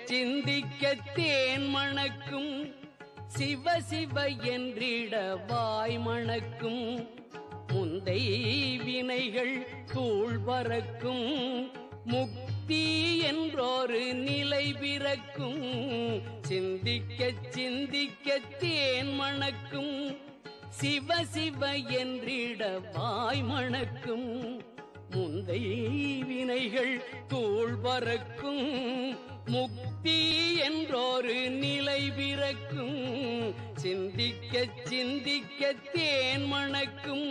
சிந்திக்க தேன் மணக்கும் சிவ சிவ என்றிட வாய் மணக்கும் முந்தை வினைகள் தூள் பறக்கும் முக்தி என்றொரு நிலை பிறக்கும் சிந்திக்க சிந்திக்க தேன் மணக்கும் சிவ சிவ என்றிட வாய் மணக்கும் முந்தை வினைகள் தூள் பறக்கும் முக்தி என்றொரு நிலை பிறக்கும் சிந்திக்க சிந்திக்க தேன் மணக்கும்